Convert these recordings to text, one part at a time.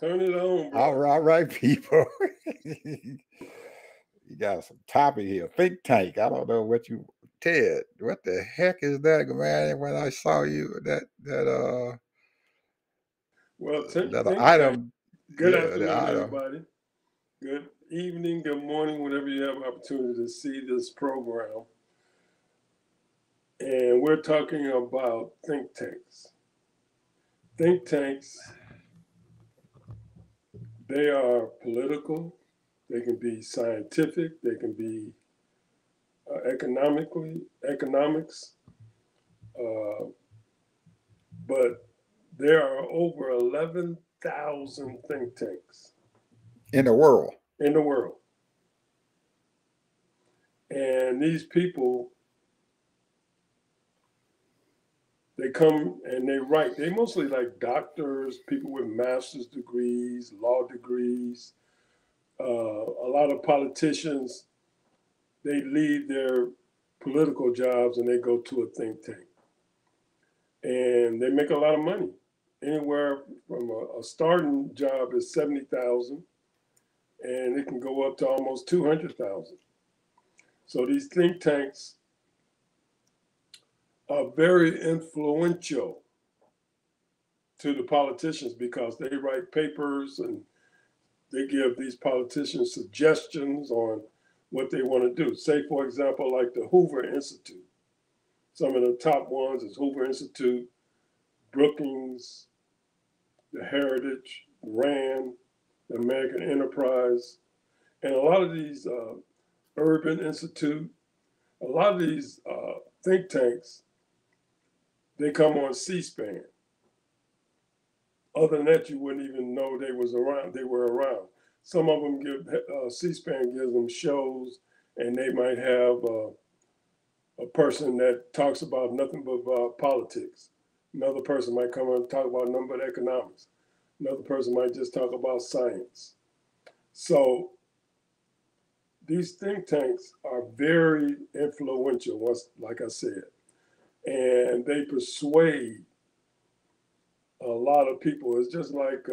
Turn it on, bro. All right, people. You got some topic here. Think tank. I don't know what you Ted. What the heck is that, man? When I saw you Well, that think tank. item, Good yeah, the afternoon, item. everybody. Good evening, good morning, whenever you have opportunity to see this program. And we're talking about think tanks. Think tanks, they are political, they can be scientific, they can be economics, uh, but there are over 11,000 think tanks In the world. in the world. And these people, they come and they write. They mostly like doctors, people with master's degrees, law degrees. A lot of politicians, they leave their political jobs and they go to a think tank. And they make a lot of money. Anywhere from a starting job is 70,000, and it can go up to almost 200,000. So these think tanks are very influential to the politicians because they write papers and they give these politicians suggestions on what they want to do. Say, for example, like the Hoover Institute. Some of the top ones is Hoover Institute, Brookings, the Heritage, RAND, the American Enterprise, and a lot of these Urban Institute, a lot of these think tanks, they come on C-SPAN. Other than that, you wouldn't even know they were around. Some of them C-SPAN gives them shows, and they might have a person that talks about nothing but politics. Another person might come and talk about nothing but economics. Another person might just talk about science. So these think tanks are very influential, like I said, and they persuade a lot of people. It's just like,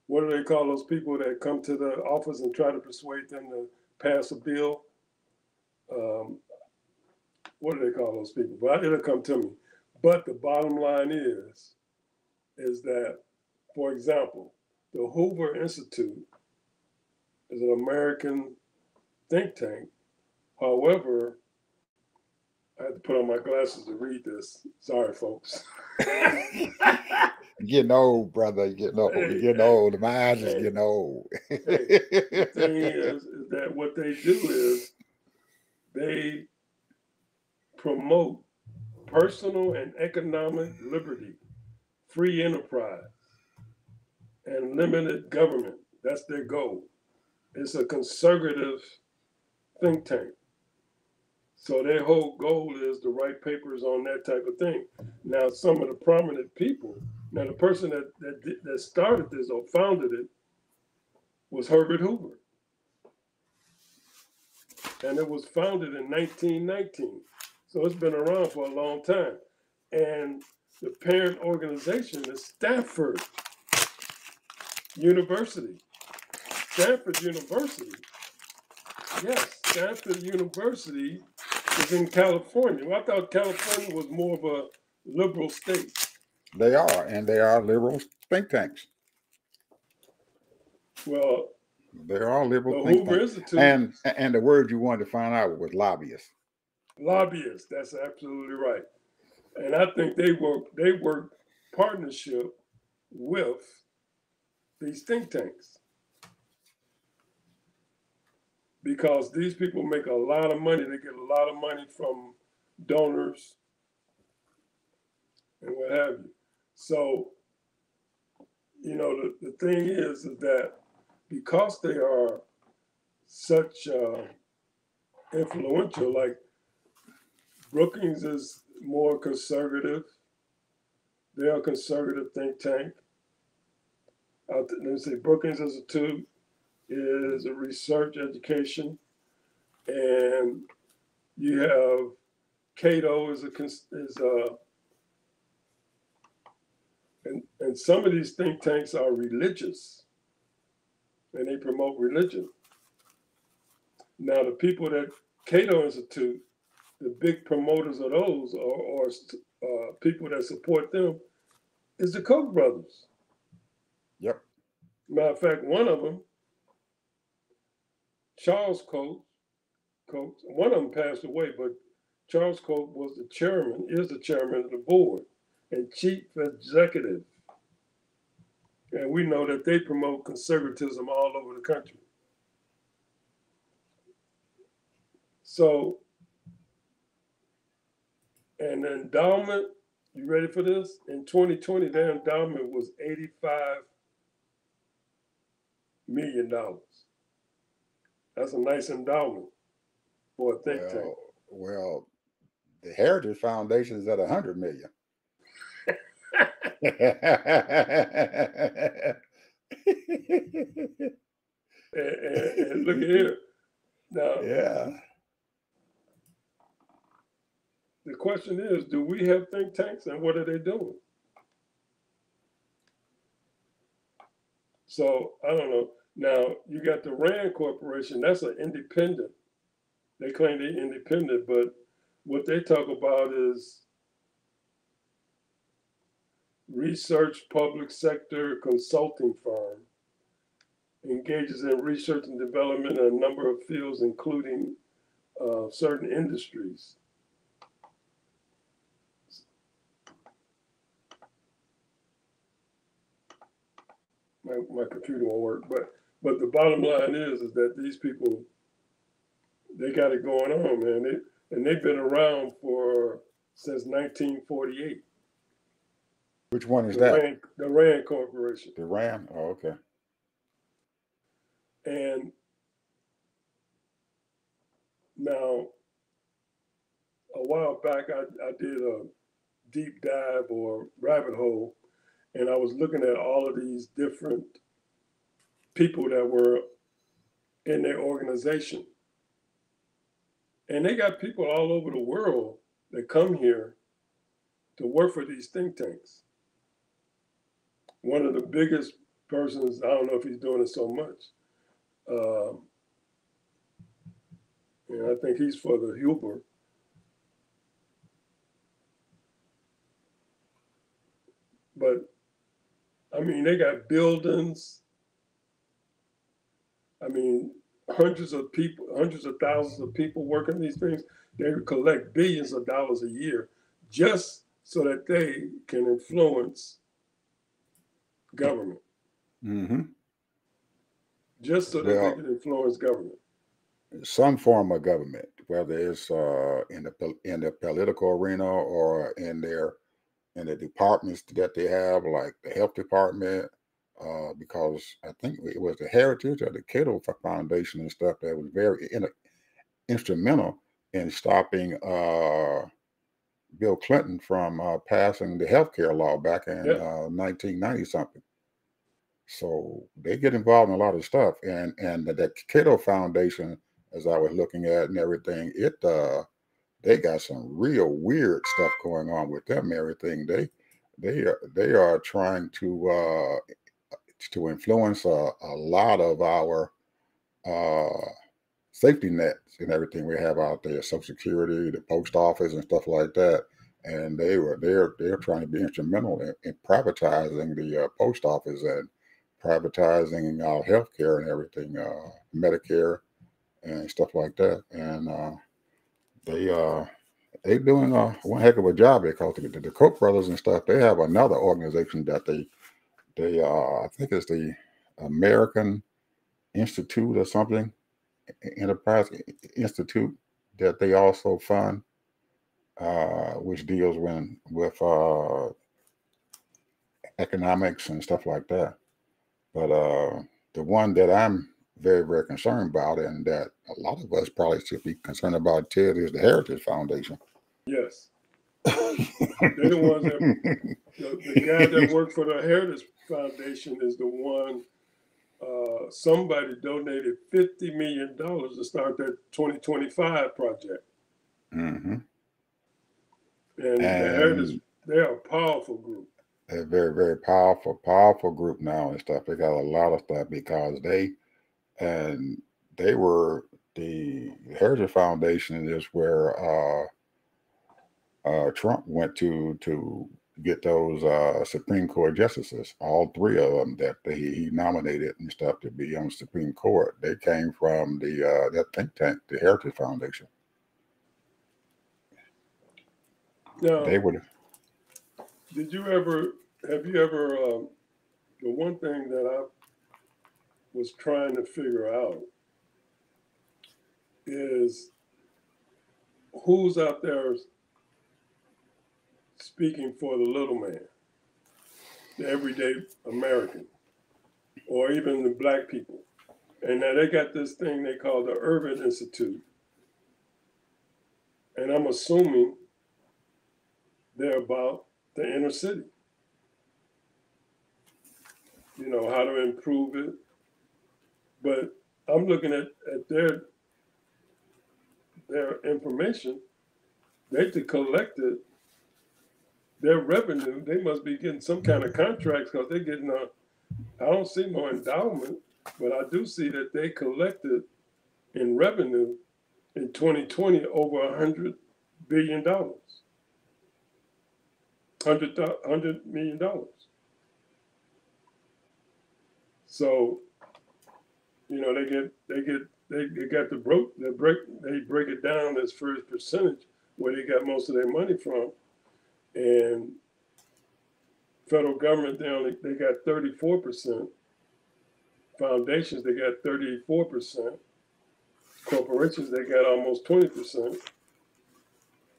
what do they call those people that come to the office and try to persuade them to pass a bill? What do they call those people? But it'll come to me. But the bottom line is that, for example, the Hoover Institute is an American think tank. However, I had to put on my glasses to read this. Sorry, folks. Getting old, brother. You're getting old. My eyes is getting old. The thing is that what they do is they promote personal and economic liberty, free enterprise, and limited government. That's their goal. It's a conservative think tank. So their whole goal is to write papers on that type of thing. Now, some of the prominent people, now the person that started this or founded it was Herbert Hoover. And it was founded in 1919. So it's been around for a long time. And the parent organization is Stanford University. Stanford University, yes, Stanford University is in California. Well, I thought California was more of a liberal state. They are, and they are liberal think tanks. Well, they are liberal the think Hoover tanks. Institute, and the word you wanted to find out was lobbyists. Lobbyists, that's absolutely right. And I think they work partnership with these think tanks. Because these people make a lot of money. They get a lot of money from donors and what have you. So, the thing is that because they are such influential, like Brookings is more conservative. They are a conservative think tank. Let me say Brookings Institute is a research education, and you have Cato and And some of these think tanks are religious, and they promote religion. Now, the people that Cato Institute, the big promoters of those, or people that support them, is the Koch brothers. Yep. Matter of fact, one of them, Charles Koch, one of them passed away, but Charles Koch was the chairman, is the chairman of the board and chief executive. And we know that they promote conservatism all over the country. So, and the endowment, you ready for this? In 2020, their endowment was $85 million. That's a nice endowment for a think tank. Well, the Heritage Foundation is at 100 million. and look at here. Now, yeah. The question is, do we have think tanks, and what are they doing? So I don't know. Now you got the Rand Corporation. That's an independent. They claim they're independent, but what they talk about is research public sector consulting firm, engages in research and development in a number of fields, including certain industries. My computer won't work, but the bottom line is that these people, they got it going on, man. They've been around since 1948. Which one is that? The Rand Corporation. The Rand? Oh, okay. And now, a while back, I did a deep dive or rabbit hole, and I was looking at all of these different people that were in their organization. And they got people all over the world that come here to work for these think tanks. One of the biggest persons, I don't know if he's doing it so much, and I think he's for the Huber. But I mean, they got buildings. I mean, hundreds of people, hundreds of thousands of people working these things. They collect billions of dollars a year just so that they can influence government. Mm-hmm. Just so that they can influence government. Some form of government, whether it's in the political arena or in the departments that they have, like the health department, because I think it was the Heritage or the Cato Foundation and stuff that was very instrumental in stopping Bill Clinton from passing the health care law back in 1990 something. So they get involved in a lot of stuff, and the Cato Foundation, as I was looking at and everything, they got some real weird stuff going on with them and everything. They are trying to influence a lot of our safety nets and everything we have out there, Social Security, the post office, and stuff like that. And they're trying to be instrumental in privatizing the post office and privatizing our health care and everything, Medicare and stuff like that. And they're doing one heck of a job, because the Koch brothers and stuff, they have another organization that they I think it's the American Institute or something, Enterprise Institute, that they also fund, which deals with economics and stuff like that. But the one that I'm very, very concerned about, and that a lot of us probably should be concerned about, Ted, is the Heritage Foundation. Yes. They're the ones that, the guy that worked for the Heritage Foundation is the one, somebody donated $50 million to start that 2025 project. Mm-hmm. And the Heritage, they're a powerful group. a very, very powerful group now and stuff. They got a lot of stuff because and they were the Heritage Foundation is where Trump went to get those Supreme Court justices, all three of them that he nominated and stuff to be on the Supreme Court. They came from that think tank, the Heritage Foundation. Now, They would. did you ever, have you ever, the one thing that I was trying to figure out is who's out there speaking for the little man, the everyday American, or even the black people. And now they got this thing they call the Urban Institute. And I'm assuming they're about the inner city. You know, how to improve it. But I'm looking at their information. They collected their revenue. They must be getting some kind of contracts because they're getting I don't see no endowment, but I do see that they collected in revenue in 2020 over $100 billion, $100 million. So, you know, they got they break it down as first percentage where they got most of their money from, and federal government they got 34%. Foundations they got 34%. Corporations they got almost 20%.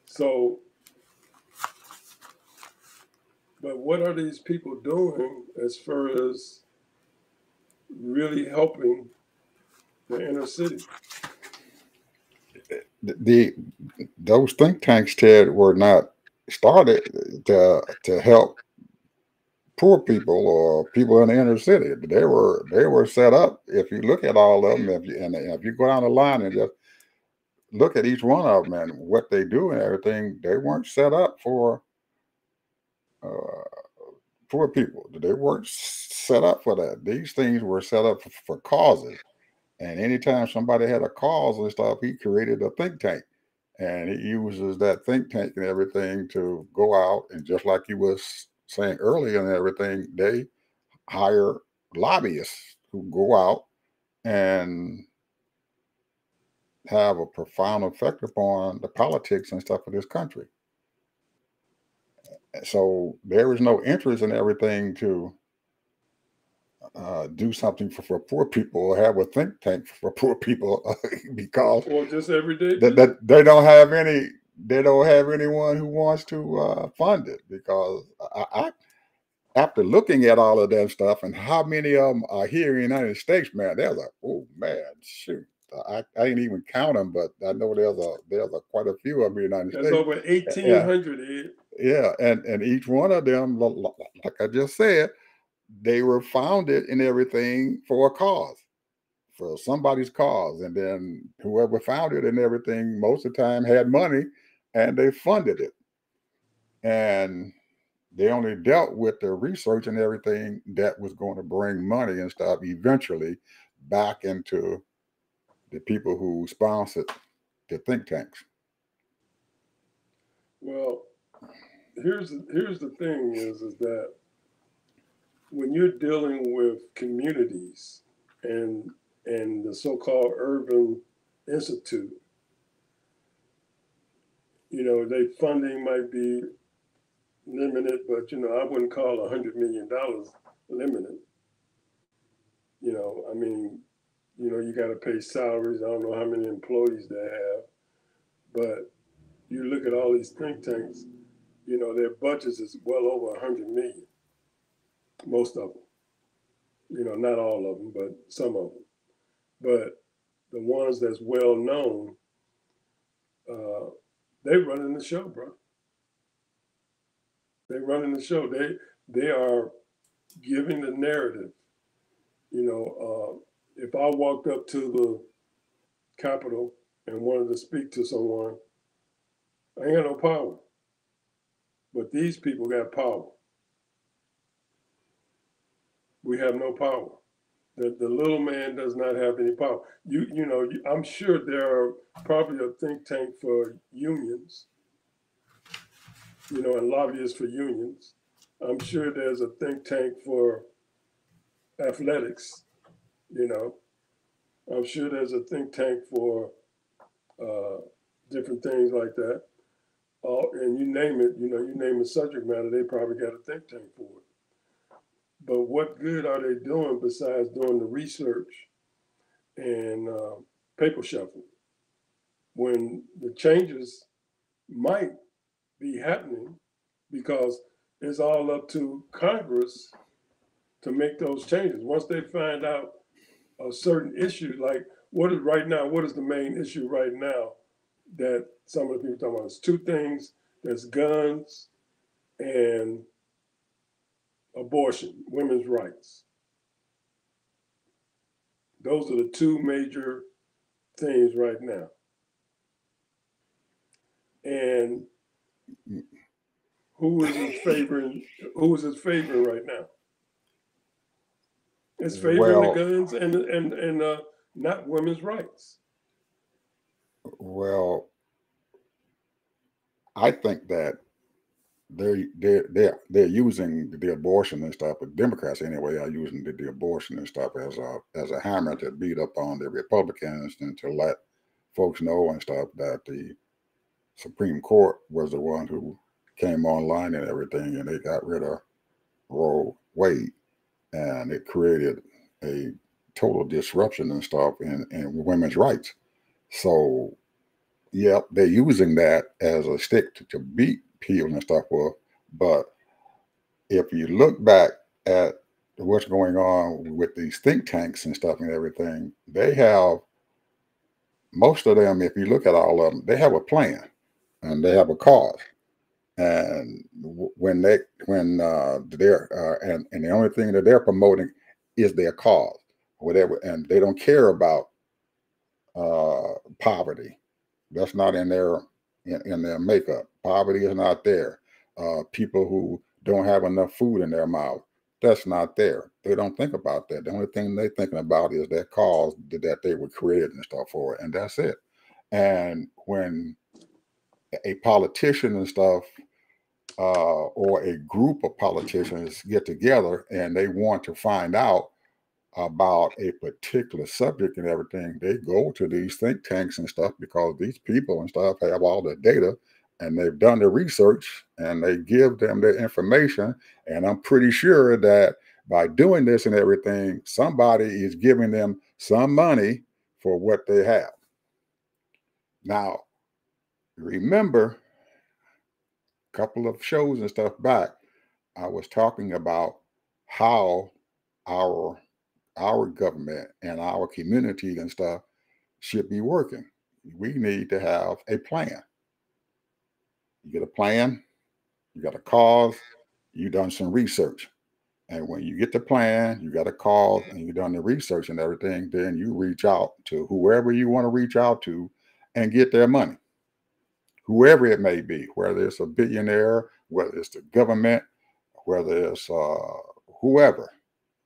So, but what are these people doing as far as really helping the inner city? Those think tanks, Ted, were not started to help poor people or people in the inner city. They were set up. If you look at all of them, if you go down the line and just look at each one of them and what they do and everything, they weren't set up for uh, poor people. They weren't set up for that. These things were set up for causes. And anytime somebody had a cause and stuff, he created a think tank. And he uses that think tank and everything to go out and just like you was saying earlier and everything, they hire lobbyists who go out and have a profound effect upon the politics and stuff of this country. So there is no interest in everything to do something for poor people or have a think tank for poor people because Or just everyday people? they don't have anyone who wants to fund it because after looking at all of that stuff and how many of them are here in the United States, man, there's oh man, shoot. I ain't even count them, but I know there's quite a few of them in the United That's States. over Yeah, 1,800. yeah, and each one of them, like I just said, they were founded and everything for a cause, for somebody's cause, and then whoever founded it and everything, most of the time had money, and they funded it, and they only dealt with the research and everything that was going to bring money and stuff eventually back into the people who sponsored the think tanks. Well, here's the thing is that when you're dealing with communities and the so-called urban institute, you know, their funding might be limited, but you know, I wouldn't call $100 million limited. You know, I mean, you know, you got to pay salaries. I don't know how many employees they have, but you look at all these think tanks, you know, their budgets is well over 100 million. Most of them, you know, not all of them, but some of them. But the ones that's well known, uh, they running the show, bro. They running the show. They are giving the narrative. You know, if I walked up to the Capitol and wanted to speak to someone, I ain't got no power. But these people got power. We have no power. The little man does not have any power. I'm sure there are probably a think tank for unions, and lobbyists for unions. I'm sure there's a think tank for athletics, you know. I'm sure there's a think tank for uh, different things like that. And you name it, you name the subject matter, they probably got a think tank for it. But what good are they doing besides doing the research and paper shuffle when the changes might be happening because it's all up to Congress to make those changes. Once they find out a certain issue, like what is the main issue right now that some of the people talking about? It's two things: there's guns and abortion, women's rights. Those are the two major things right now. And who is it favoring? Who is it favoring right now? It's favoring the Well, guns and not women's rights. well, I think that they're using the abortion and stuff. But Democrats anyway are using the abortion and stuff as a hammer to beat up on the Republicans and to let folks know and stuff that the Supreme Court was the one who came online and everything, and they got rid of Roe Wade, and it created a total disruption and stuff in women's rights. So, yeah, they're using that as a stick to beat people and stuff with. But if you look back at what's going on with these think tanks and stuff and everything, they have most of them, if you look at all of them, they have a plan and they have a cause. And when the only thing that they're promoting is their cause, whatever, and they don't care about poverty. That's not in their makeup. Poverty is not there. People who don't have enough food in their mouth, that's not there. They don't think about that. The only thing they're thinking about is their cause that they were created and stuff for, and that's it. And when a politician and stuff or a group of politicians get together and they want to find out about a particular subject and everything, they go to these think tanks and stuff because these people and stuff have all the data and they've done the research and they give them their information. And I'm pretty sure that by doing this and everything, somebody is giving them some money for what they have. Now, remember, a couple of shows and stuff back, I was talking about how our our government and our community and stuff should be working. We need to have a plan. You get a plan, you got a cause, you done some research. And when you get the plan, you got a cause, and you done the research and everything, then you reach out to whoever you want to reach out to and get their money, whoever it may be, whether it's a billionaire, whether it's the government, whether it's whoever.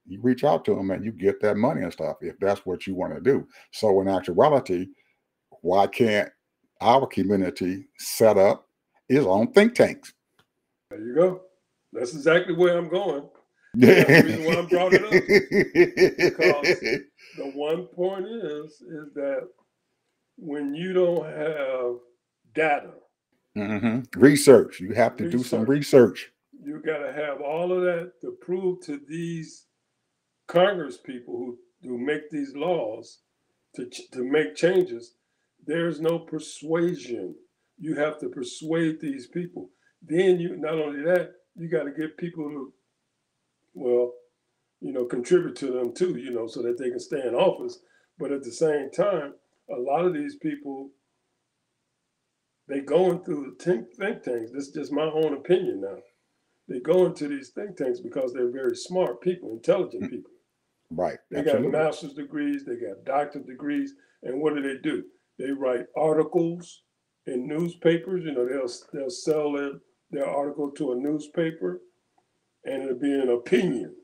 You reach out to them and you get that money and stuff if that's what you want to do. So in actuality, why can't our community set up its own think tanks? There you go. That's exactly where I'm going. And that's the reason why I brought it up. Because the one point is that when you don't have data, research, you have to do some research, research. you got to have all of that to prove to these Congress people who make these laws to make changes. There's no persuasion. You have to persuade these people. Then you not only that, you got to get people to, well, contribute to them too, so that they can stay in office. But at the same time, a lot of these people, they going through the think tanks. This is just my own opinion now. They go into these think tanks because they're very smart people, intelligent people. Right. They got Absolutely. master's degrees, they got doctorate degrees, and what do? They write articles in newspapers. They'll sell their article to a newspaper, and it'll be an opinion.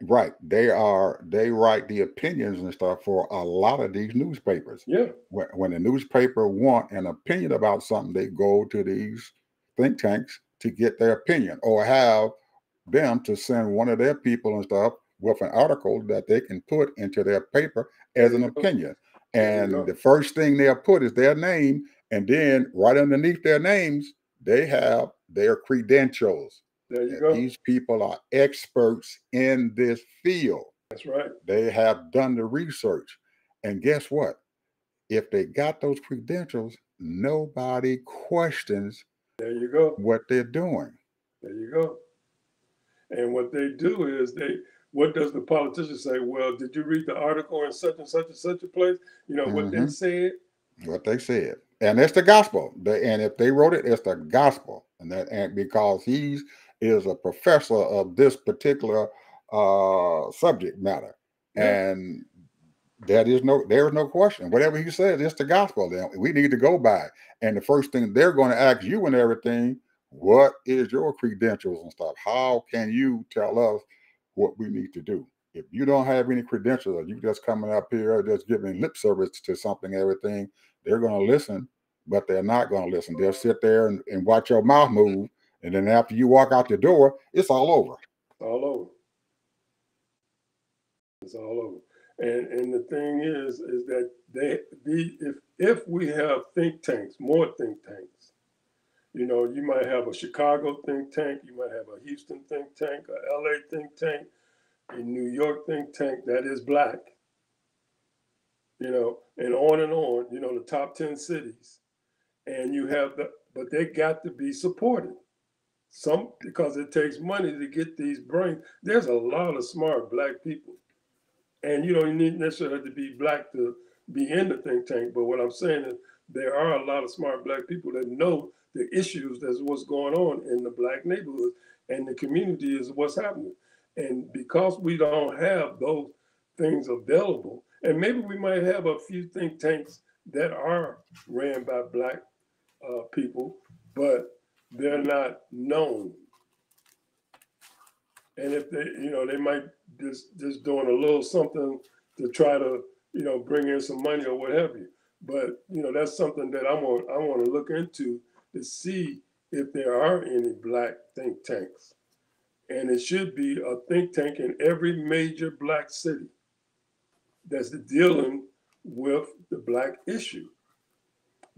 Right. They write the opinions and stuff for a lot of these newspapers. Yeah, When the newspaper want an opinion about something, they go to these think tanks to get their opinion, or have them to send one of their people and stuff with an article that they can put into their paper there as an you go. opinion. There you And go. the first thing they'll put is their name, and then right underneath their names, they have their credentials, There you that go. these people are experts in this field. That's right. They have done the research. And guess what? If they got those credentials, nobody questions There you go. what they're doing. There you go. And what they do is what does the politician say? Well, did you read the article in such and such and such a place? You know what they Hmm. said? What they said. And it's the gospel. And if they wrote it, it's the gospel. And because he is a professor of this particular subject matter. Yeah. And there is no question. Whatever he says, it's the gospel. Then we need to go by. And the first thing they're going to ask you and everything, what is your credentials and stuff? How can you tell us what we need to do? If you don't have any credentials, or you just coming up here just giving lip service to something, everything, they're going to listen, but they're not going to listen. They'll sit there and watch your mouth move. And then after you walk out the door, it's all over. All over. It's all over. And the thing is that if we have think tanks, more think tanks, you might have a Chicago think tank, you might have a Houston think tank, a LA think tank, a New York think tank that is black, and on, the top 10 cities. And but they got to be supported. Because it takes money to get these brains. There's a lot of smart black people. And you don't need necessarily to be black to be in the think tank. But what I'm saying is there are a lot of smart black people that know the issues that's what's going on in the black neighborhood, and the community is what's happening. And because we don't have those things available, and maybe we might have a few think tanks that are ran by black people, but they're not known. And if they might just doing a little something to try to, bring in some money or what have you. But that's something that I want to look into to see if there are any black think tanks. And it should be a think tank in every major black city that's dealing with the black issue.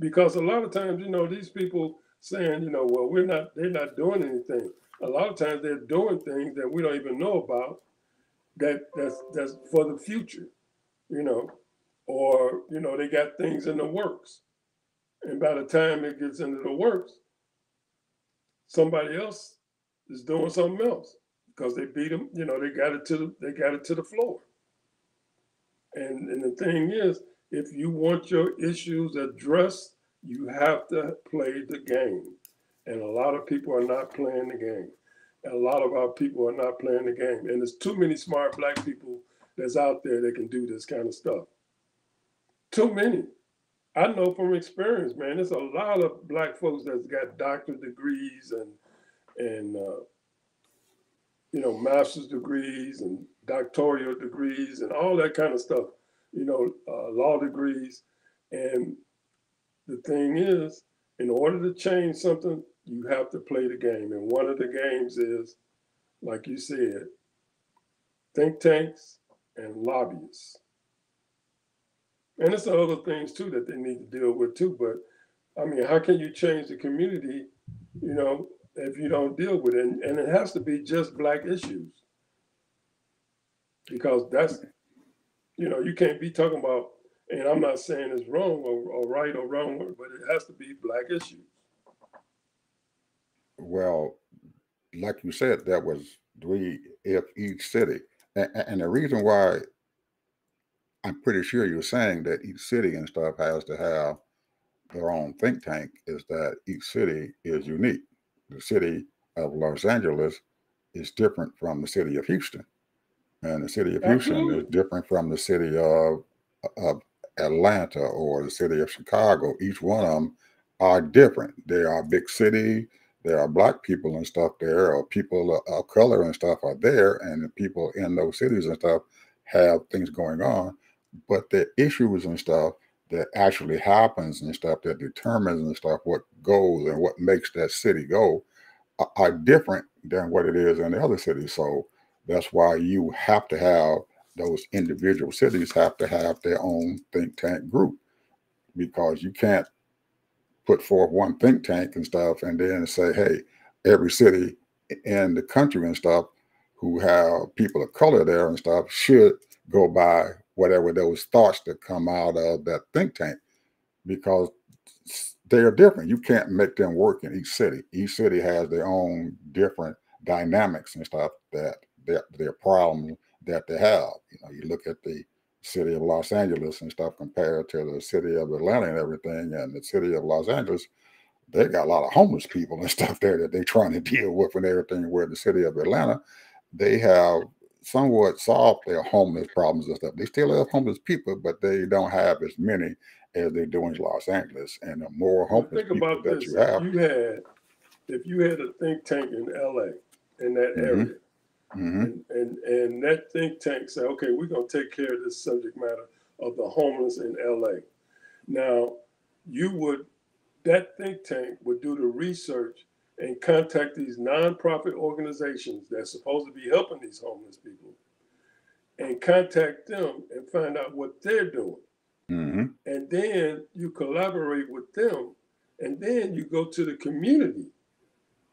Because a lot of times, these people saying, well, they're not doing anything. A lot of times they're doing things that we don't even know about, that's for the future, you know, or they got things in the works, and by the time it gets into the works, somebody else is doing something else because they beat them. They got it to the floor. And the thing is, if you want your issues addressed, you have to play the game. And a lot of people are not playing the game. And a lot of our people are not playing the game. And there's too many smart black people that's out there that can do this kind of stuff. Too many. I know from experience, man. There's a lot of black folks that's got doctorate degrees and master's degrees and doctoral degrees and all that kind of stuff. Law degrees. And the thing is, in order to change something, you have to play the game. And one of the games is, like you said, think tanks and lobbyists. And there's other things too that they need to deal with too. But I mean, how can you change the community, if you don't deal with it? And it has to be just black issues. Because you can't be talking about, and I'm not saying it's wrong or right or wrong, but it has to be black issues. Well, like you said, that was three if each city. And the reason why I'm pretty sure you're saying that each city and stuff has to have their own think tank is that each city is unique. The city of Los Angeles is different from the city of Houston, and the city of Houston is Absolutely. different from the city of Atlanta or the city of Chicago. Each one of them are different. They are big city. there are black people and stuff there, or people of color and stuff are there, and the people in those cities and stuff have things going on, but the issues and stuff that actually happens and stuff that determines and stuff what goes and what makes that city go are different than what it is in the other cities. So that's why you have to have those individual cities have to have their own think tank group, because you can't put forth one think tank and stuff and then say, hey, every city in the country and stuff who have people of color there and stuff should go by whatever those thoughts that come out of that think tank, because they're different. You can't make them work in each city. Each city has their own different dynamics and stuff that their problems that they have. You know, you look at the city of Los Angeles and stuff compared to the city of Atlanta and everything, and the city of Los Angeles, they got a lot of homeless people and stuff there that they're trying to deal with and everything. Where the city of Atlanta, they have somewhat solved their homeless problems and stuff. They still have homeless people, but they don't have as many as they do in Los Angeles. And the more Well, homeless think people about that this: you have, if you had a think tank in L.A. in that mm-hmm, area, mm-hmm, and that think tank say, okay, we're gonna take care of this subject matter of the homeless in LA. Now, you would that think tank would do the research and contact these nonprofit organizations that's supposed to be helping these homeless people and contact them and find out what they're doing. mm-hmm, And then you collaborate with them, and then you go to the community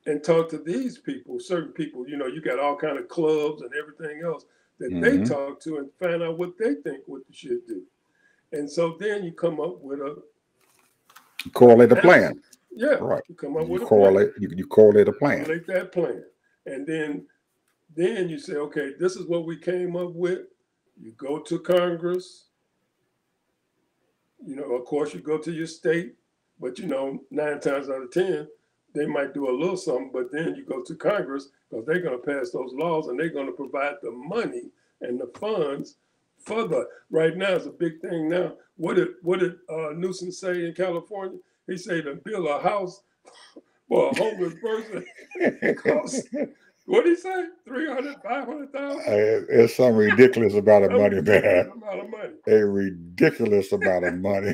and talk to these people, certain people, you got all kind of clubs and everything else that they mm-hmm. talk to and find out what they think what you should do. And so then you come up with a Correlate the answer. plan, Yeah, right? you come up You with a plan. correlate, you correlate a plan. Correlate that plan. And then you say, okay, this is what we came up with. You go to Congress, of course you go to your state, but 9 times out of 10, they might do a little something, but then you go to Congress because they're going to pass those laws and they're going to provide the money and the funds for right now it's a big thing now. What did Newsom say in California? He said to build a house for a homeless person, it costs, what did he say? 300, 500,000? It's some ridiculous amount of Some money, ridiculous man. amount of money. A ridiculous amount of money.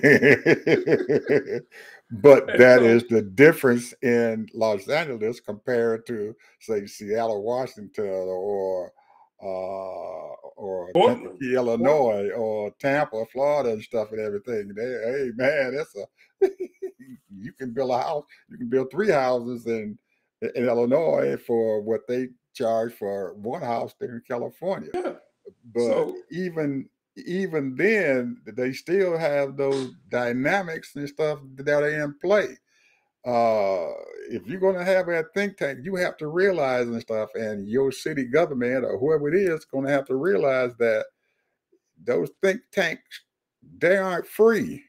But And that so, is the difference in Los Angeles compared to, say, Seattle, Washington, or Portland, Kankakee, Portland. Illinois, or Tampa, Florida, and stuff and everything. Hey, man, that's a you can build a house. You can build 3 houses in Illinois for what they charge for one house there in California. Yeah. But So, even then, they still have those dynamics and stuff that are in play. Uh, if you're going to have a think tank, you have to realize and stuff, and your city government or whoever it is going to have to realize that those think tanks, they aren't free.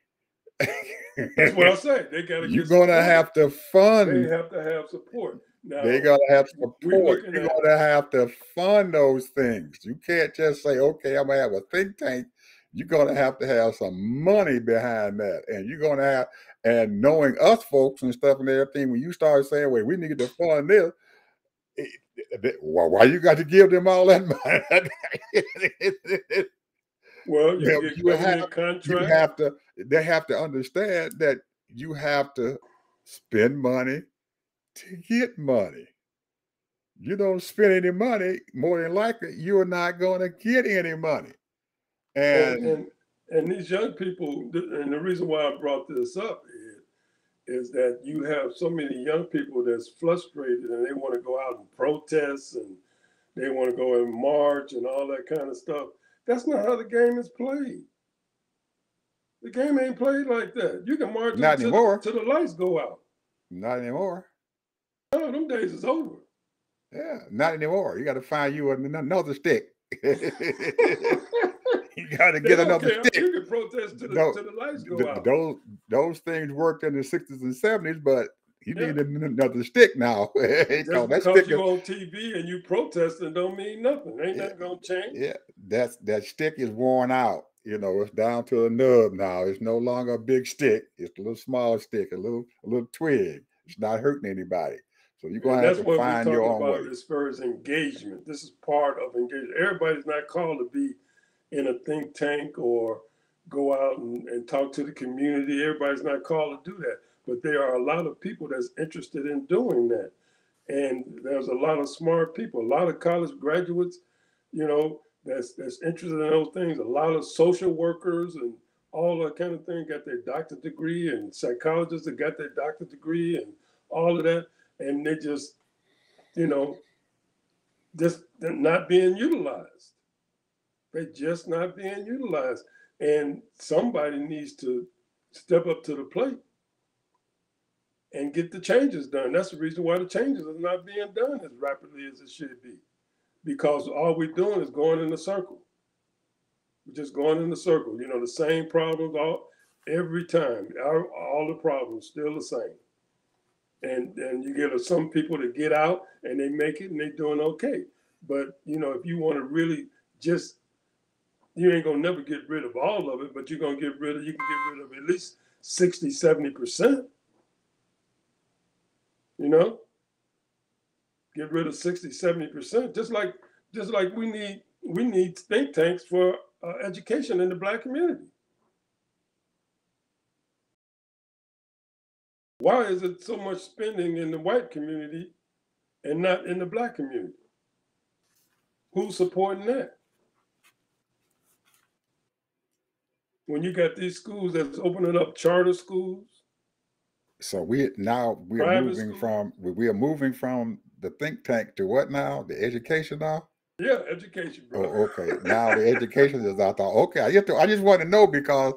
that's what I say. They got to You're get going to supported. have to They fund. have to have support. They're Now, going to have we're support. looking You're at, going to have to fund those things. You can't just say, okay, I'm going to have a think tank. You're going to have some money behind that. And you're going to have, and knowing us folks and stuff and everything, when you start saying, wait, we need to fund this, why you got to give them all that money? well, you Well, get government you contracts. have to, they have to understand that you have to spend money to get money. You don't spend any money, more than likely, you're not going to get any money. And, And and, and these young people, and the reason why I brought this up is that you have so many young people that's frustrated and they want to go out and protest and they want to go and march and all that kind of stuff. That's not how the game is played. The game ain't played like that. You can march not until the, anymore. till the lights go out. Not anymore. No, them days is over. Yeah, not anymore. You got to find you another stick. You got to They get don't another care. stick. You can protest till No, the lights go out. those things worked in the 60s and 70s, but you Yeah. need another stick now. Just That because stick, you on TV and you protesting don't mean nothing. Ain't yeah, nothing gonna change. yeah, that stick is worn out. You know, it's down to a nub now. It's no longer a big stick. It's a little small stick, a little twig. It's not hurting anybody. So you're And gonna have that's to what we're find your talking own about way. as far as engagement. This is part of engagement. Everybody's not called to be in a think tank or go out and talk to the community. Everybody's not called to do that. But there are a lot of people that's interested in doing that. And there's a lot of smart people, a lot of college graduates, that's interested in those things. A lot of social workers and all that kind of thing got their doctorate degree, and psychologists that got their doctorate degree, and all of that. And they you know, just they're not being utilized. They're just not being utilized. And somebody needs to step up to the plate and get the changes done. That's the reason why the changes are not being done as rapidly as it should be. Because all we're doing is going in a circle. We're just going in a circle. The same problems every time. All the problems still the same. And you get some people that get out and they make it and they're doing okay. But if you want to really just, you ain't gonna never get rid of all of it, but you can get rid of at least 60, 70%. You know, get rid of 60, 70%. Just like we need think tanks for education in the Black community. Why is it so much spending in the white community and not in the Black community? Who's supporting that? When you got these schools that's opening up charter schools, So we are private moving schools, from the think tank to what now? The education now? yeah, education, bro. Oh, okay. Now the education is. I thought, okay, I just want to know because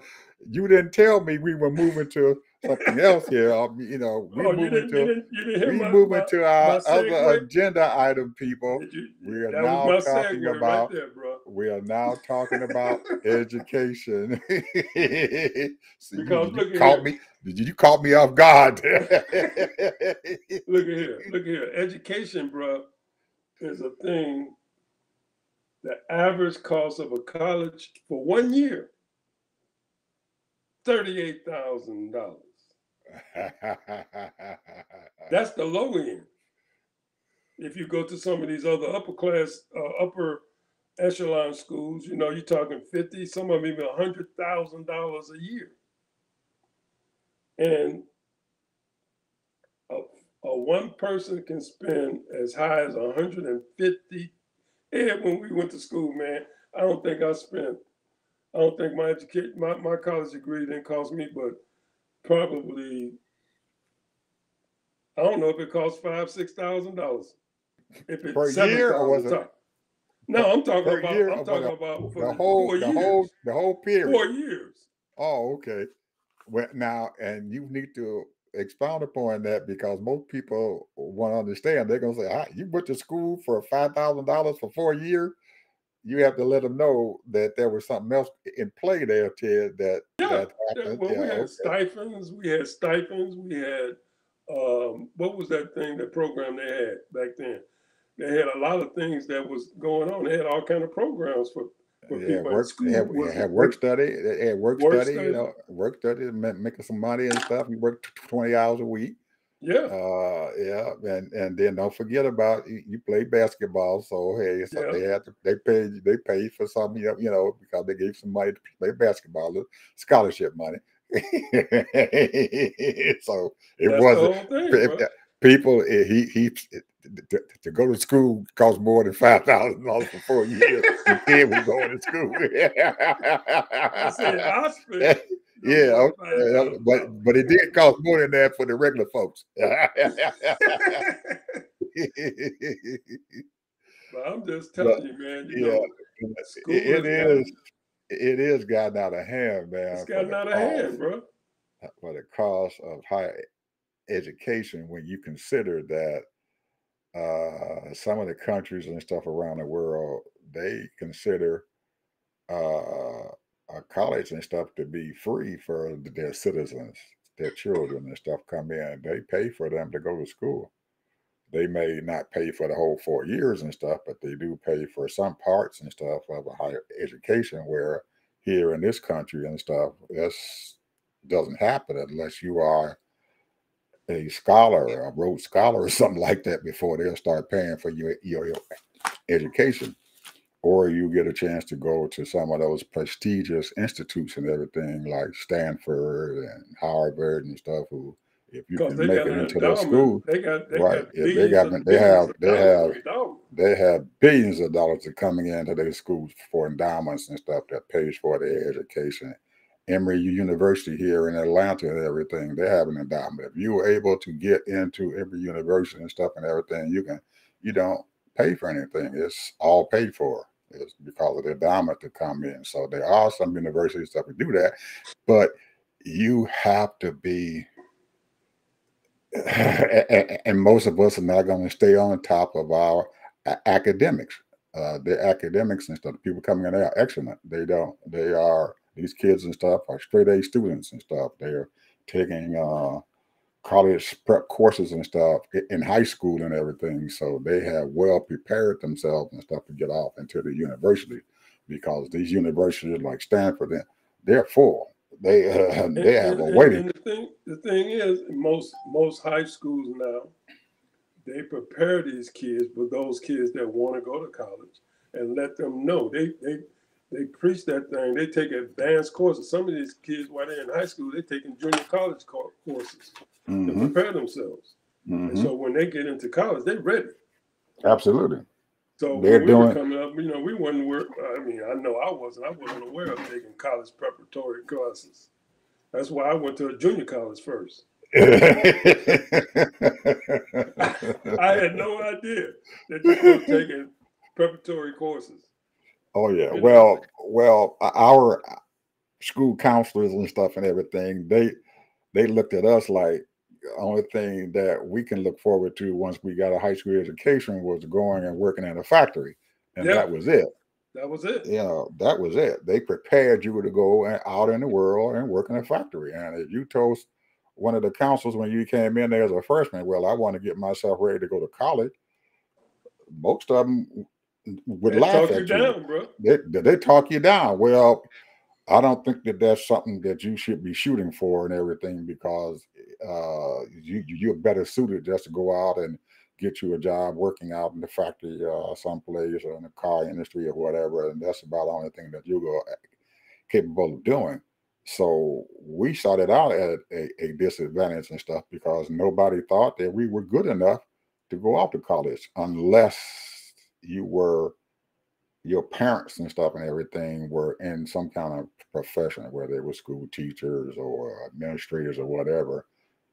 you didn't tell me we were moving to something else here. Oh, you didn't hear We my moving my to my our other segue? agenda item, people. Did you? We are That was now my talking segue right about. there, bro. We are now talking about education. So Because look at caught here, me? Did you caught me off guard? look at here, look at here. Education, bro, is a thing. The average cost of a college for 1 year, $38,000. That's the low end. If you go to some of these other upper echelon schools, you're talking 50, some of them even $100,000 a year. And a, a one person can spend as high as 150. And when we went to school, man, I don't think my college degree didn't cost me, but probably, I don't know if it cost $5,000, $6,000. If Per it's year, or was 7,000 it top. No, I'm talking per about year, I'm or for talking about for the the whole 4 years. the whole period? 4 years. Oh, okay. Well, now, and you need to expound upon that because most people want to understand. They're gonna say, "You went to school for $5,000 for 4 years." You have to let them know that there was something else in play there, Ted. Yeah. That happened. Well, Yeah. we had Okay. stipends. We had stipends. We had what was that thing? That program they had back then? They had a lot of things that was going on. They had all kind of programs for Yeah. people. And school was Have work work study. They had work work study. study. Work study, making some money and stuff. You work 20 hours a week. Yeah. Yeah, and then don't forget about you play basketball. So hey, so Yeah. they paid for some, because they gave some money to play basketball, scholarship money. So it That's the wasn't whole thing, bro. people. To go to school cost more than $5,000 for 4 years. When kid was going to school. I said I spent no Yeah, more than five okay, thousand but dollars. it did cost more than that for the regular folks. But I'm just But telling you, man. yeah, School it has gotten is gotten out of hand, it's man, gotten out of hand, bro. for the cost of higher education when you consider that some of the countries and stuff around the world, they consider college and stuff to be free for their citizens, their children and stuff come in. They pay for them to go to school. They may not pay for the whole 4 years and stuff, but they do pay for some parts and stuff of a higher education. Where here in this country and stuff, this doesn't happen unless you are a scholar, a Rhodes Scholar, or something like that before they'll start paying for your education. Or you get a chance to go to some of those prestigious institutes and everything like Stanford and Harvard and stuff. Who, if you Because can they make got it an into their endowment. school, They right? got If they billions got, of billions of dollars of endowment. they have billions of dollars that coming into their schools for endowments and stuff that pays for their education. Emory University here in Atlanta and everything, they have an endowment. If you were able to get into every university and stuff and everything, you don't pay for anything. It's all paid for. It's because of the endowment to come in. So there are some universities that would do that, but you have to be, and most of us are not going to stay on top of our academics. The academics and stuff, the people coming in, they are excellent. They don't. They are, these kids and stuff are straight A students and stuff. They're taking college prep courses and stuff in high school and everything. So they have well prepared themselves and stuff to get off into the university, because these universities like Stanford, they're full. They And, they have and, a and, waiting. and the thing is, most high schools now, they prepare these kids for those kids that want to go to college and let them know. They preach that thing. They take advanced courses. Some of these kids, while they're in high school, they're taking junior college courses to Mm-hmm. prepare themselves. And Mm-hmm. so when they get into college, they're ready. Absolutely. So They're when we were doing. coming up, we wasn't. I mean, I know I wasn't. I wasn't aware of taking college preparatory classes. That's why I went to a junior college first. I had no idea that you're supposed to take preparatory courses. Oh yeah. You know, Well, our school counselors and stuff and everything, they looked at us like the only thing that we can look forward to once we got a high school education was going and working in a factory, and yeah, that was it. that was it. That was it. They prepared you to go out in the world and work in a factory. And if you told one of the counselors when you came in there as a freshman, well, I want to get myself ready to go to college, most of them would They laugh talk you at you. down, bro. They talk you down. Well, I don't think that that's something that you should be shooting for and everything, because you're better suited just to go out and get you a job working out in the factory someplace or in the car industry or whatever, and that's about the only thing that you're capable of doing. So we started out at a disadvantage and stuff because nobody thought that we were good enough to go off to college unless you were, your parents and stuff and everything were in some kind of profession, whether they were school teachers or administrators or whatever.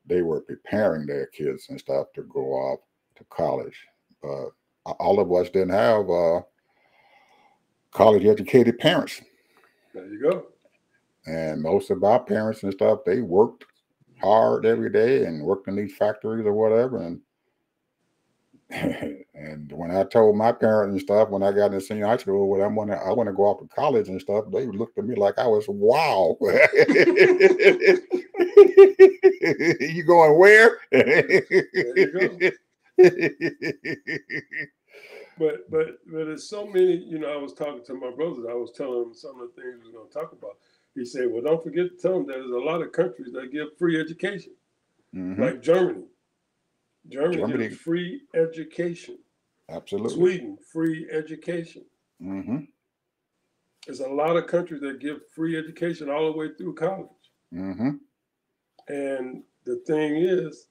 They were preparing their kids and stuff to go off to college. But all of us didn't have college educated parents. There you go. And most of our parents and stuff, they worked hard every day and worked in these factories or whatever. And and when I told my parents and stuff, when I got into senior high school, when I want to go off to college and stuff, they looked at me like I was, wow. You going where? There you go. But there's so many. I was talking to my brothers. I was telling them some of the things we are going to talk about. He said, "Well, don't forget to tell them that there's a lot of countries that give free education, Mm-hmm. like Germany. Germany gives Germany, free education. absolutely. Sweden, free education. Mm-hmm. There's a lot of countries that give free education all the way through college. Mm-hmm. And the thing is,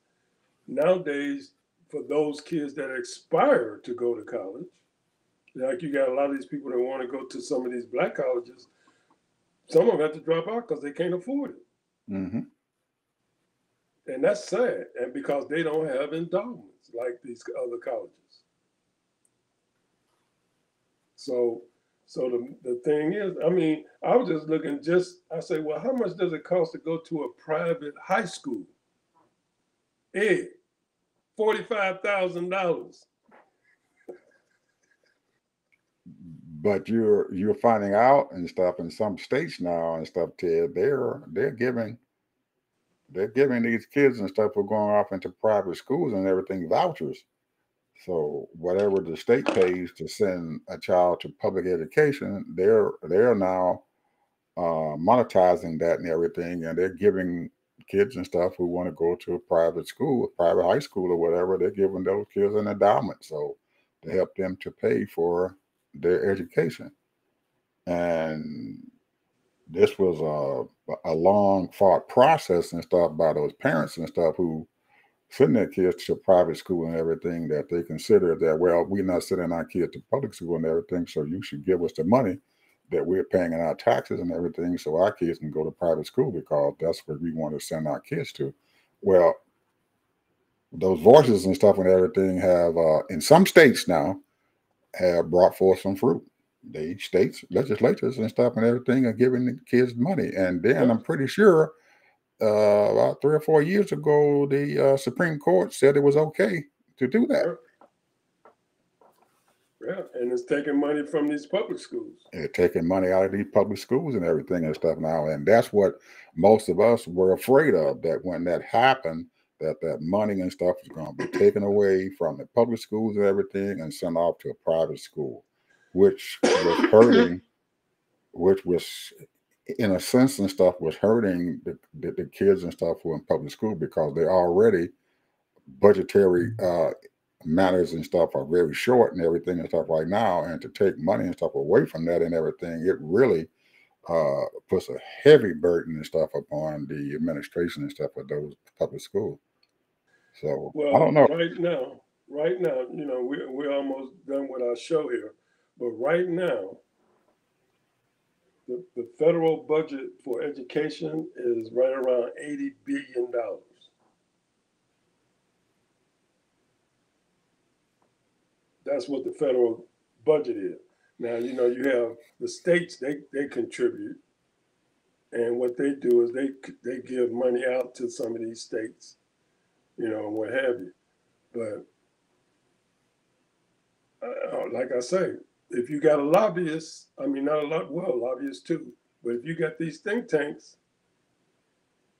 nowadays, for those kids that aspire to go to college, like you got a lot of these people that want to go to some of these black colleges, some of them have to drop out because they can't afford it. Mm-hmm. And that's sad. And because they don't have endowments like these other colleges. So the thing is, I mean, I was just looking, I say, well, how much does it cost to go to a private high school? Hey, $45,000. But you're finding out and stuff in some states now and stuff, Ted, they're giving these kids and stuff who are going off into private schools and everything vouchers. So whatever the state pays to send a child to public education, they're now monetizing that and everything, and they're giving kids and stuff who want to go to a private school, a private high school or whatever, they're giving those kids an endowment so to help them to pay for their education. And this was a long fought process and stuff by those parents and stuff who send their kids to private school and everything, that they consider that, well, we're not sending our kids to public school and everything, so you should give us the money that we're paying in our taxes and everything so our kids can go to private school because that's where we want to send our kids to. Well, those voices and stuff and everything have, in some states now, have brought forth some fruit. The states, legislatures and stuff and everything are giving the kids money. And then Yeah, I'm pretty sure about 3 or 4 years ago, the Supreme Court said it was okay to do that. yeah, yeah. And it's taking money from these public schools. They're taking money out of these public schools and everything and stuff now. And that's what most of us were afraid of, that when that happened, that money and stuff was going to be taken away from the public schools and everything and sent off to a private school, which was hurting, which was, in a sense and stuff, was hurting the kids and stuff who are in public school because they already budgetary matters and stuff are very short and everything and stuff right now, and to take money and stuff away from that and everything, it really puts a heavy burden and stuff upon the administration and stuff of those public schools. So I Well, don't know. right now, we're almost done with our show here, but right now, the federal budget for education is right around $80 billion. That's what the federal budget is. Now, you have the states, they contribute, and what they do is they give money out to some of these states, and what have you. But like I say, if you got a lobbyist, I mean, not a lot, well, lobbyists too, but if you got these think tanks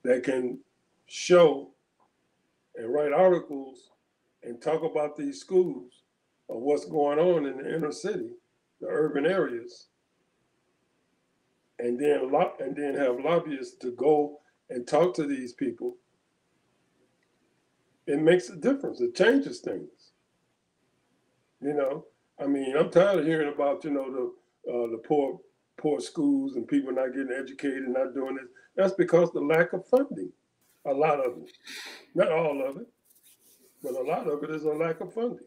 that can show and write articles and talk about these schools of what's going on in the inner city, the urban areas, and then have lobbyists to go and talk to these people, it makes a difference. It changes things. You know, I mean, I'm tired of hearing about the poor schools and people not getting educated and not doing this. That's because the lack of funding. A lot of it, not all of it, but a lot of it is a lack of funding.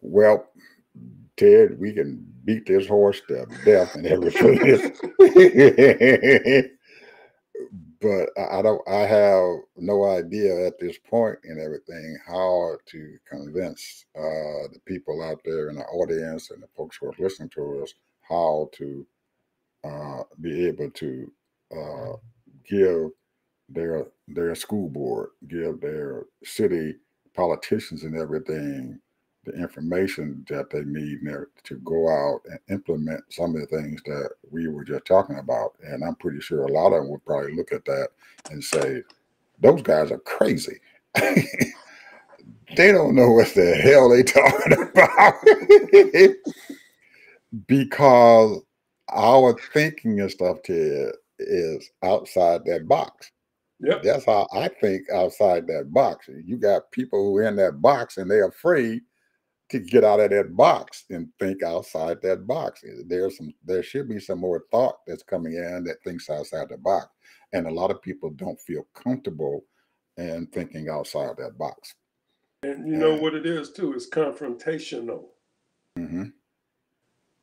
Well, Ted, we can beat this horse to death and everything. But I don't. I have no idea at this point and everything how to convince the people out there in the audience and the folks who are listening to us how to be able to uh, give their school board, give their city politicians and everything the information that they need to go out and implement some of the things that we were just talking about. And I'm pretty sure a lot of them would probably look at that and say, those guys are crazy. They don't know what the hell they talking about. Because our thinking and stuff, Ted, is outside that box. Yep. That's how I think outside that box. You got people who are in that box and they're afraid to get out of that box and think outside that box. There should be some more thought that's coming in that thinks outside the box. And a lot of people don't feel comfortable in thinking outside that box. And you know And what it is too? It's confrontational, hmm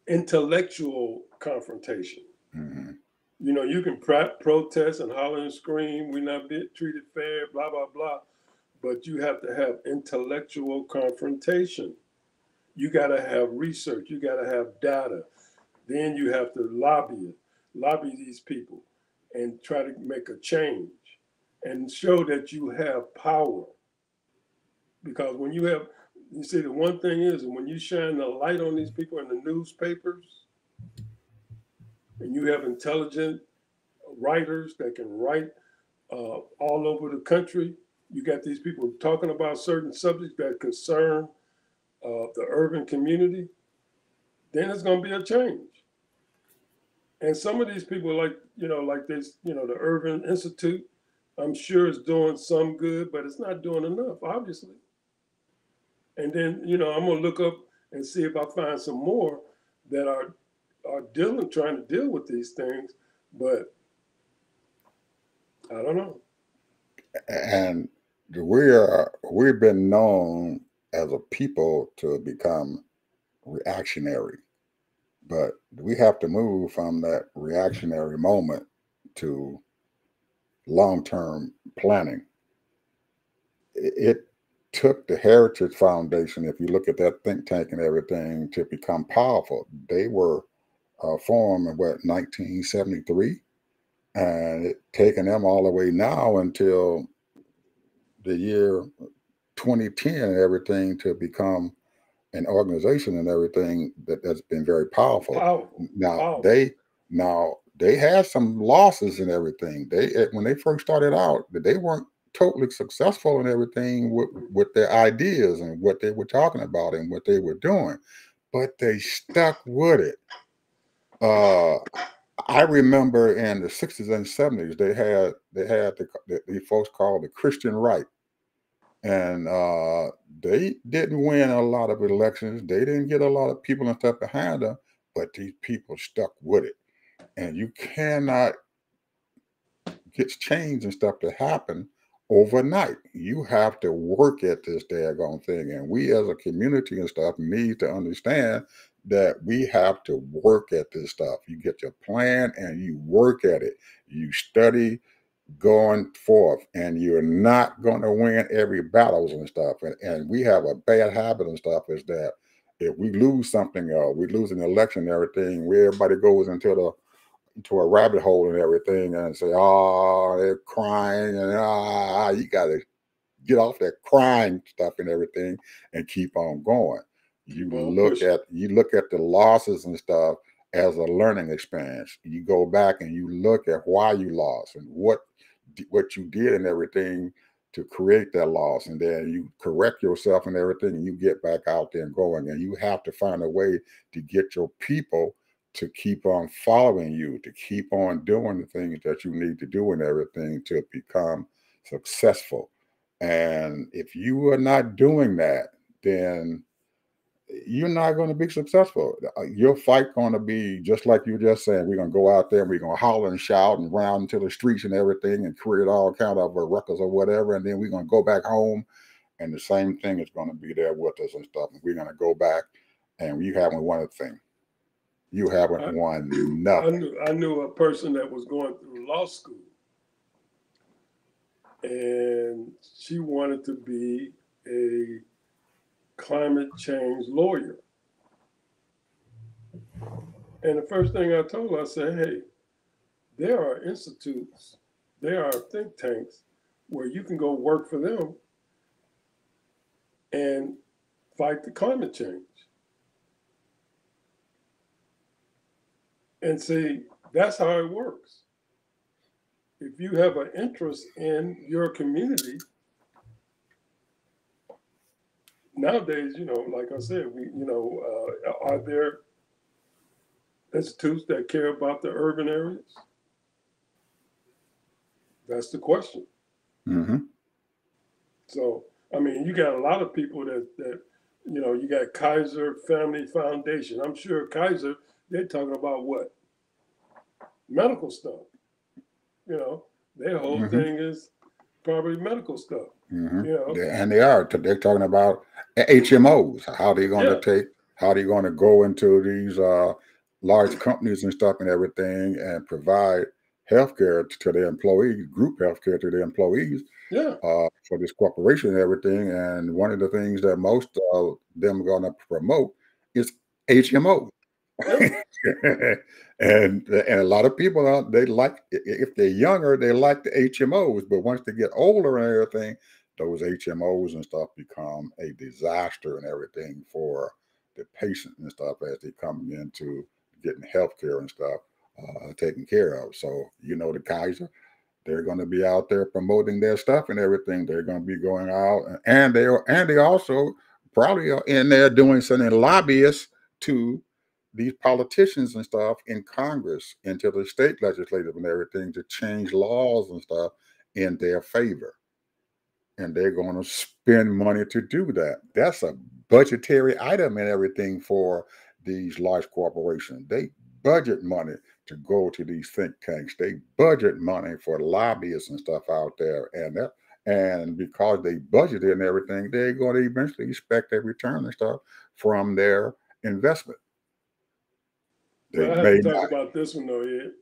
intellectual confrontation. hmm You can protest and holler and scream, we're not being treated fair, blah, blah, blah. But you have to have intellectual confrontation. You got to have research. You got to have data. Then you have to lobby these people and try to make a change and show that you have power. Because you see, the one thing is, when you shine the light on these people in the newspapers and you have intelligent writers that can write all over the country, you got these people talking about certain subjects that concern the urban community, then it's going to be a change. And some of these people, like like this, the Urban Institute, I'm sure is doing some good, but it's not doing enough, obviously. And then I'm gonna look up and see if I find some more that are trying to deal with these things, but I don't know. And we've been known as a people to become reactionary, but we have to move from that reactionary moment to long-term planning. It took the Heritage Foundation, if you look at that think tank and everything, to become powerful. They were formed in what 1973, and it taken them all the way now until the year 2010 and everything to become an organization and everything that's been very powerful. Powerful, Now powerful. they had some losses and everything. When they first started out, they weren't totally successful in everything with their ideas and what they were talking about and what they were doing, but they stuck with it. Uh, I remember in the 60s and 70s they had the folks called the Christian right, and they didn't win a lot of elections. They didn't get a lot of people and stuff behind them, but these people stuck with it. And you cannot get change and stuff to happen overnight. You have to work at this daggone thing. And we as a community and stuff need to understand that we have to work at this stuff. You get your plan and you work at it. You study going forth, and you're not going to win every battles and stuff. And we have a bad habit and stuff is that if we lose something, we lose an election and everything, where everybody goes into a rabbit hole and everything and say, oh, they're crying and you got to get off that crying stuff and everything and keep on going. Keep on pushing. You look at the losses and stuff as a learning experience. You go back and you look at why you lost and what you did and everything to create that loss, and then you correct yourself and everything, and you get back out there and going. And you have to find a way to get your people to keep on following you, to keep on doing the things that you need to do and everything to become successful. And if you are not doing that, then you're not going to be successful. Your fight going to be just like you just saying. We're going to go out there and we're going to holler and shout and round into the streets and everything and create all kind of ruckus or whatever. And then we're going to go back home and the same thing is going to be there with us and stuff. And we're going to go back and you haven't won a thing. You haven't I, won I nothing. knew I knew a person that was going through law school, and she wanted to be a climate change lawyer. And the first thing I told her, I said, hey, there are institutes, there are think tanks where you can go work for them and fight the climate change. And see, that's how it works. If you have an interest in your community, nowadays, like I said, are there institutes that care about the urban areas? That's the question. Hmm. So, I mean, you got a lot of people that you got Kaiser Family Foundation. I'm sure Kaiser, they're talking about what? Medical stuff. You know, their whole Hmm. thing is probably medical stuff. Hmm. You know, And they are. They're talking about HMOs. How they're going to yeah, take. How they're going to go into these large companies and stuff and everything and provide healthcare to their employees, group healthcare to their employees yeah, for this corporation and everything. And one of the things that most of them are going to promote is HMO. yeah. And a lot of people they like, if they're younger they like the HMOs, but once they get older and everything, those HMOs and stuff become a disaster and everything for the patient and stuff as they come into getting health care and stuff taken care of. So the Kaiser, they're going to be out there promoting their stuff and everything. They're going to be going out, and they also probably are in there doing something lobbyists to these politicians and stuff in Congress, into the state legislative and everything, to change laws and stuff in their favor. And they're going to spend money to do that. That's a budgetary item and everything for these large corporations. They budget money to go to these think tanks. They budget money for lobbyists and stuff out there, and because they budget it and everything, they're going to eventually expect a return and stuff from their investment. They Well, I have may to talk not. about this one though, Ed.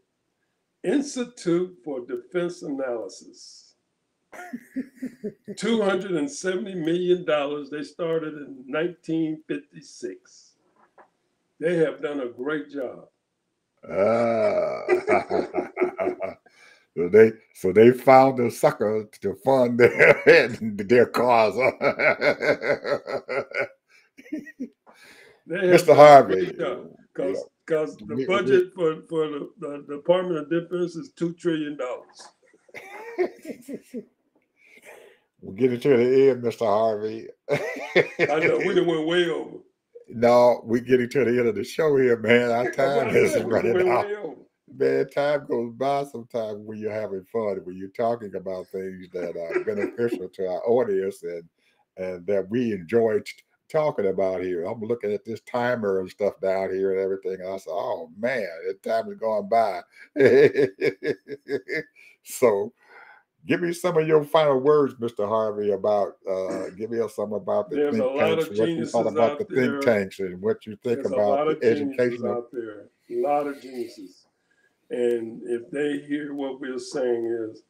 Institute for Defense Analysis. $270 million. They started in 1956. They have done a great job. So they found a sucker to fund their cause. They have Mr. done a Harvey, great job because the budget for the Department of Defense is $2 trillion. we'll get it to the end, Mr. Harvey. I know we done went way over. No, we getting to the end of the show here, man. Our time is running out. Man, time goes by sometimes when you're having fun, when you're talking about things that are beneficial to our audience and that we enjoy talking about here. I'm looking at this timer and stuff down here and everything. And I said, oh man, that time is going by. So give me some of your final words, Mr. Harvey, about give me some about the There's think a lot tanks, of what you thought geniuses about out the there. think tanks and what you think There's a about lot the of geniuses educational out there. A lot of geniuses. And if they hear what we're saying is,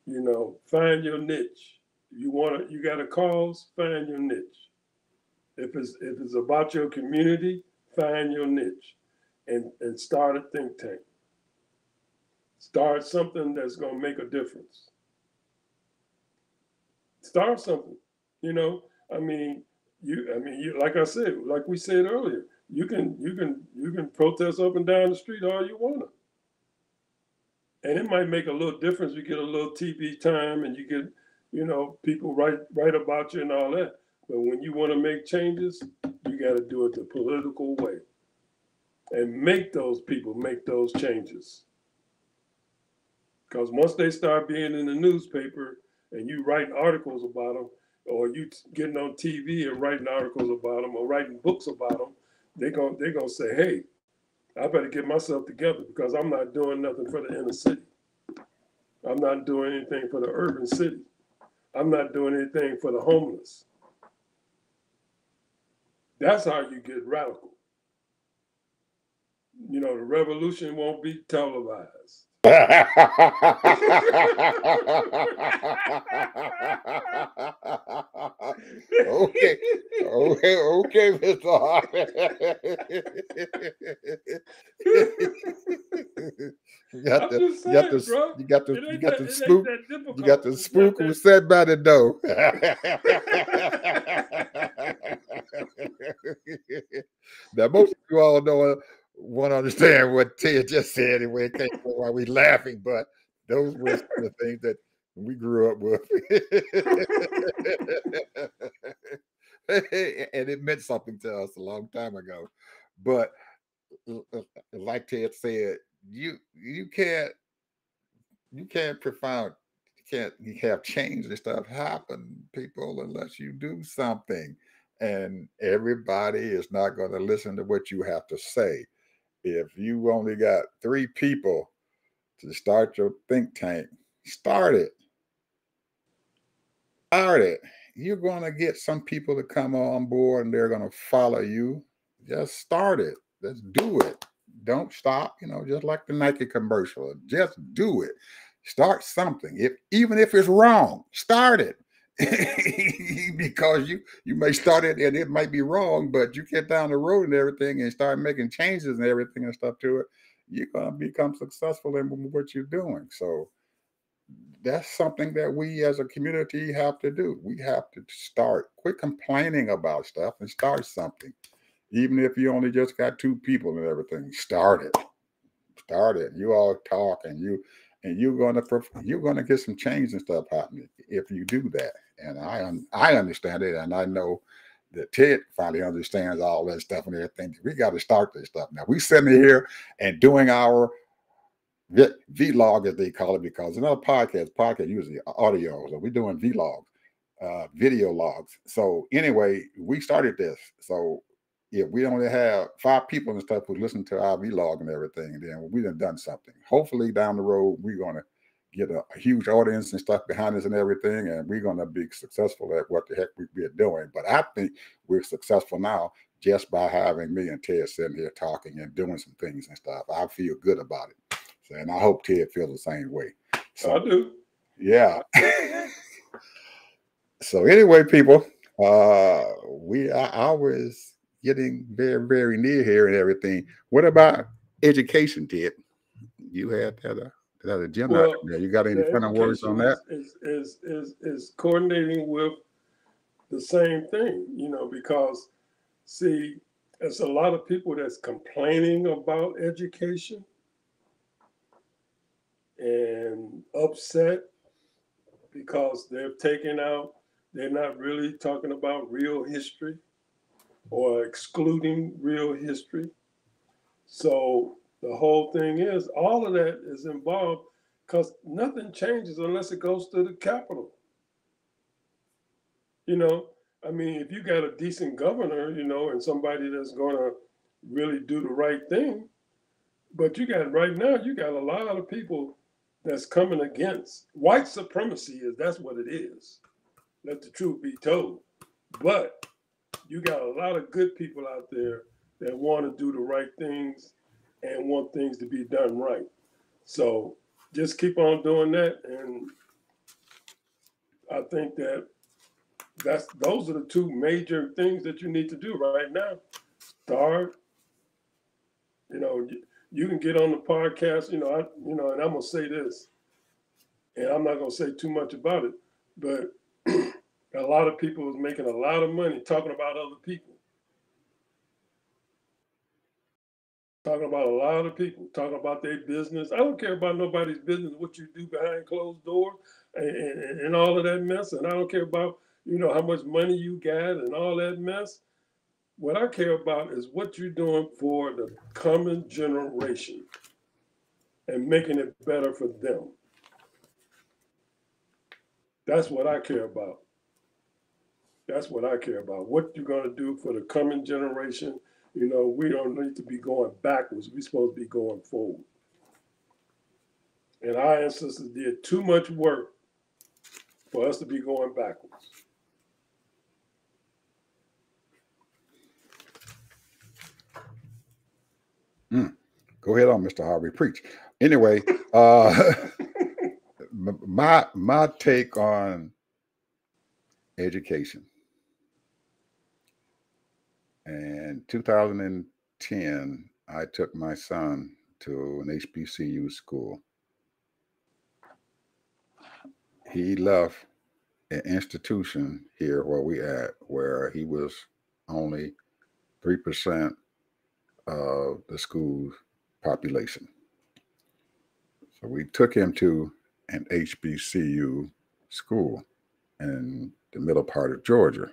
you know, find your niche. You got a cause, find your niche. If it's about your community, find your niche and start a think tank. Start something that's gonna make a difference. Start something. You know, you like I said, like we said earlier, you can protest up and down the street all you want to. And it might make a little difference. You get a little TV time and you get, you know, people write about you and all that. But when you want to make changes, you got to do it the political way and make those people make those changes. Because once they start being in the newspaper and you writing articles about them, or you getting on TV and writing articles about them or writing books about them, they're gonna say, hey, I better get myself together because I'm not doing nothing for the inner city. I'm not doing anything for the urban city. I'm not doing anything for the homeless. That's how you get radical. You know, the revolution won't be televised. Okay, Mr. Harvey. You got the spook who sat by the door. Now most of you all know won't understand what Ted just said anyway. Can't know why we laughing, but those were the things that we grew up with. And it meant something to us a long time ago. But like Ted said, you can't profound you have change and stuff happen, people, unless you do something. And everybody is not going to listen to what you have to say. If you only got 3 people to start your think tank, start it. Start it. You're going to get some people to come on board and they're going to follow you. Just start it. Just do it. Don't stop, just like the Nike commercial. Just do it. Start something. Even if it's wrong, start it. Because you may start it and it might be wrong, but you get down the road and everything and start making changes and everything and stuff to it, you're going to become successful in what you're doing. So that's something that we as a community have to do. We have to quit complaining about stuff and start something. Even if you only just got 2 people and everything, start it. Start it. You all talk and you're gonna get some change and stuff happening if you do that. And I understand it, and I know that Ted finally understands all that stuff and everything. We got to start this stuff now. We sitting here and doing our vlog, as they call it, because another podcast usually audio, so we're doing vlogs, video logs. So anyway, we started this. So if we only have 5 people and stuff who listen to our vlog and everything, then we done something. Hopefully down the road, we're going to get a huge audience and stuff behind us and everything, and we're going to be successful at what the heck we're doing. But I think we're successful now just by having me and Ted sitting here talking and doing some things and stuff. I feel good about it. So, and I hope Ted feels the same way. So, I do. Yeah. So anyway, people, we are always getting very, very near here and everything. What about education, Ted? You had that agenda. Well, You got any the final words on education that? is coordinating with the same thing, because see, there's a lot of people that's complaining about education and upset because they're not really talking about real history or excluding real history. So the whole thing is, all of that is involved because nothing changes unless it goes to the capital. You know, I mean, if you got a decent governor, and somebody that's going to really do the right thing, but right now, you got a lot of people that's coming against white supremacy. That's what it is. Let the truth be told. But you got a lot of good people out there that want to do the right things and want things to be done right. So just keep on doing that, and I think those are the 2 major things that you need to do right now. Start, you can get on the podcast, and I'm gonna say this, and I'm not gonna say too much about it, but a lot of people is making a lot of money talking about other people. Talking about a lot of people, talking about their business. I don't care about nobody's business, what you do behind closed doors and all of that mess. And I don't care about, how much money you got and all that mess. What I care about is what you're doing for the coming generation and making it better for them. That's what I care about. That's what I care about. What you're going to do for the coming generation. We don't need to be going backwards. We're supposed to be going forward. And our ancestors did too much work for us to be going backwards. Go ahead on, Mr. Harvey. Preach. Anyway, my take on education. In 2010, I took my son to an HBCU school. He left an institution here where we at, where he was only 3% of the school's population. So we took him to an HBCU school in the middle part of Georgia.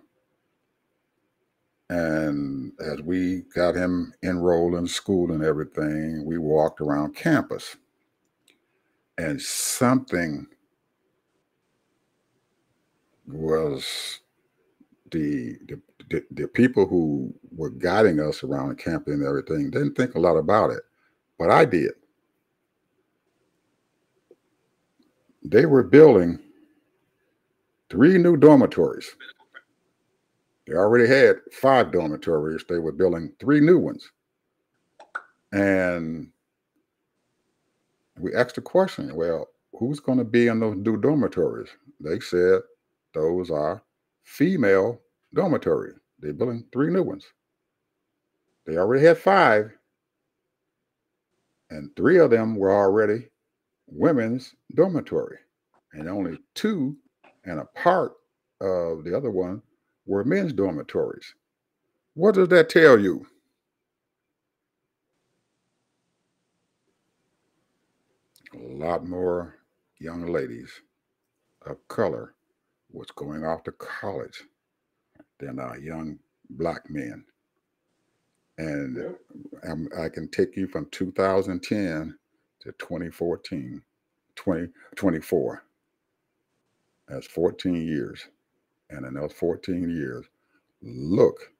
And as we got him enrolled in school and everything, we walked around campus. And something was the people who were guiding us around the campus and everything didn't think a lot about it, but I did. They were building 3 new dormitories. They already had 5 dormitories. They were building 3 new ones. And we asked the question, well, who's going to be in those new dormitories? They said those are female dormitories. They're building 3 new ones. They already had 5, and 3 of them were already women's dormitory, and only 2 and a part of the other one were men's dormitories. What does that tell you? A lot more young ladies of color was going off to college than our young black men. And Yeah. I can take you from 2010 to 2014, 2024. That's 14 years. And in those 14 years, look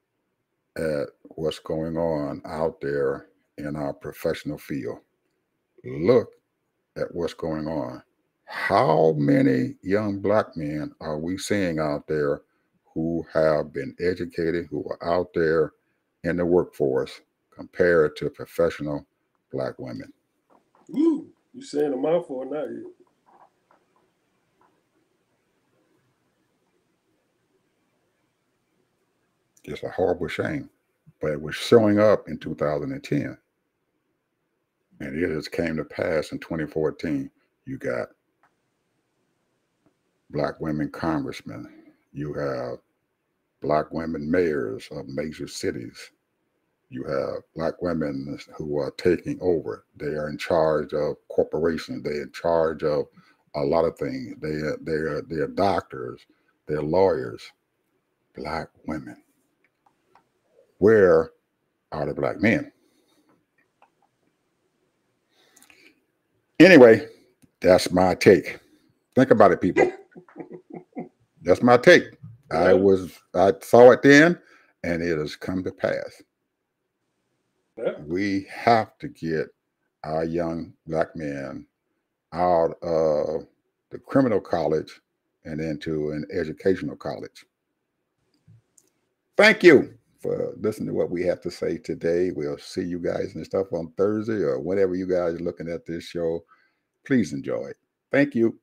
at what's going on out there in our professional field. Look at what's going on. How many young black men are we seeing out there who have been educated, who are out there in the workforce compared to professional black women? Woo, you saying a mouthful now. It's a horrible shame, but it was showing up in 2010, and it has came to pass in 2014. You got black women congressmen. You have black women mayors of major cities. You have black women who are taking over. They are in charge of corporations. They're in charge of a lot of things. They're doctors. They're lawyers. Black women. Where are the black men? Anyway, that's my take. Think about it, people. That's my take. Yeah. I saw it then, and it has come to pass. Yeah. We have to get our young black men out of the criminal college and into an educational college. Thank you for listening to what we have to say today. We'll see you guys and stuff on Thursday or whenever you guys are looking at this show. Please enjoy it. Thank you.